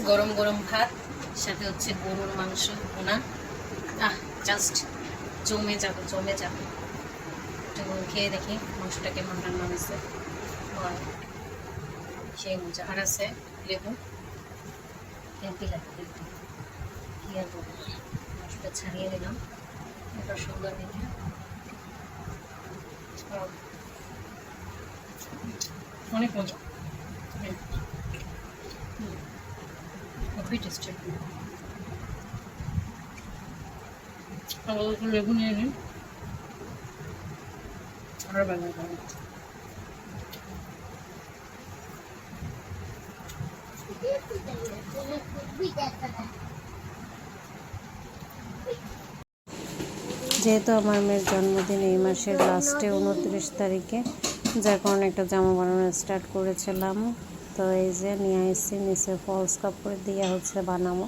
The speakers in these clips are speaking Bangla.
গরম গরম ভাত, সাথে হচ্ছে গরুর মাংস ভুনা। জাস্ট জমে যাবে জমে যাবে। খেয়ে দেখি মাংসটা কেমন রান্না হয়েছে। সেই মজা। আর আছে লেবু, হেলদি লাগে দেখতে। কি আর বলবো, মাংসটা ছাড়িয়ে দিলাম এটা সুন্দর দেখে। অনেক মজা, খুবই টেস্টি। লেবু নিয়ে নিন, আরো ভালো লাগে। যেহেতু আমার মেয়ের জন্মদিন এই মাসের লাস্টে 29 তারিখে, যার কারণে একটা জামা বানানো স্টার্ট করেছিলাম। তো এই যে নিয়ে আসছি, নিচে ফলস কাপড় দিয়ে হচ্ছে বানাবো।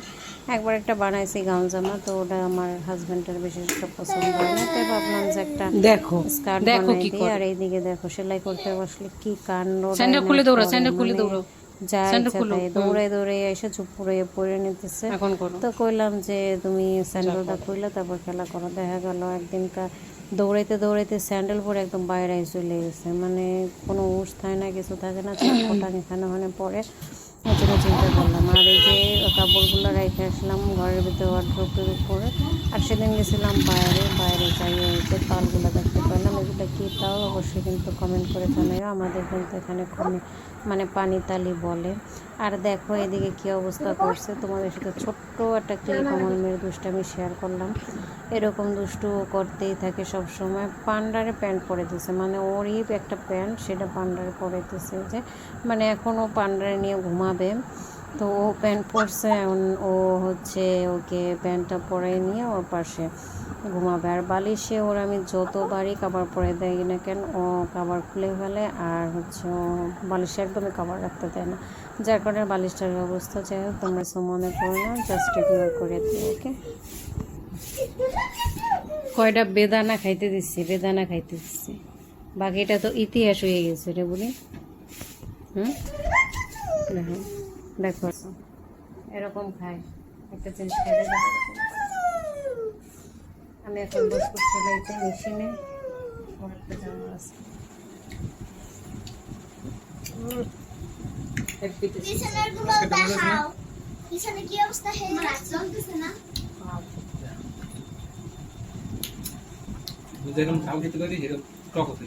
একবার একটা বানাইছি গাউন জামা, তো ওটা আমার হাজব্যান্ডের বিশেষ একটা পছন্দ হয় না, তাই ভাবলাম যে একটা স্কার্ট বানাই দিই। আর এইদিকে দেখো সেলাই করতে বসলে কি কাণ্ড, যা ইচ্ছা তাই দৌড়াই দৌড়াই এসে চুপ করে পরে নিতেছে। তো কইলাম যে তুমি স্যান্ডেলটা খুললে তারপর খেলা করো। দেখা গেল একদিনকার দৌড়াইতে দৌড়াইতে স্যান্ডেল পরে একদম বাইরে চলে গেছে, মানে কোনো উস থাকে না, কিছু থাকে না, চটপটা এখানে ওখানে পরে। ওই জন্য চিন্তা করলাম। আর এই যে কাপড়গুলো রেখে আসলাম ঘরের ভিতরে ওয়ার্ড্রোবের উপরে। আর সেদিন গেছিলাম বাইরে, বাইরে যাইয়ে এই যে তালগুলো দেখতে পেলাম। এগুলো কী তাল অবশ্যই কিন্তু কমেন্ট করে জানাইও। আমাদের কিন্তু এখানে মানে পানি তালি বলে। আর দেখো এদিকে কী অবস্থা করছে, তোমাদের সাথে ছোট্ট একটা ক্লিপ আমার মেয়ের দুষ্টামি শেয়ার করলাম। এরকম দুষ্টু করতেই থাকে সব সময়। পান্ডারে প্যান্ট পরে দিছে, মানে ওরই একটা প্যান্ট, সেটা পান্ডারে পরে দিছে যে, মানে এখনও পান্ডারে নিয়ে ঘুমাবে। তো ও প্যান্ট পরছে, ও হচ্ছে ওকে প্যান্টটা পরে নিয়ে ওর পাশে ঘুমাবে। আর বালিশে ওর আমি যতবারই কাবার পরে দেয় না কেন, ও কাবার খুলে ফেলে। আর হচ্ছে ও বালিশে একদমই কাবার রাখতে দেয় না, যার কারণে বালিশটার অবস্থা। যাই হোক, তোমরা মনে করো না, জাস্ট ইগনোর করে দিই। ওকে, কয়টা বেদানা খাইতে দিচ্ছি, বেদানা খাইতে দিচ্ছি, বাকিটা তো ইতিহাস হয়ে গেছে রে বলি। দেখো দেখো এরকম খায় একটা জিনিস খাইতে। আমি এখন বসবো সেলাইতে মেশিনে, একটা জামা আছে। কি অবস্থা যেরকম চাল খেতে পারি সেরকম টক হতে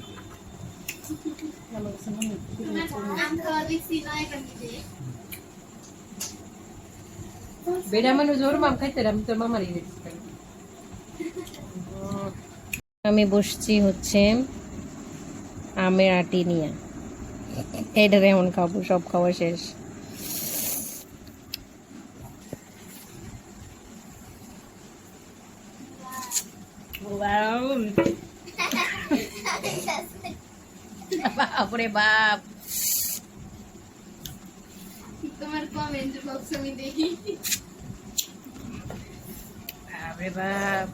আমি বসছি হচ্ছে আমের আটি নিয়ে। এইটাতে এমন খাবো, সব খাওয়া শেষ। বাপরে বাপ, তোমার কমেন্ট বক্স আমি দেখি। বাপরে বাপ।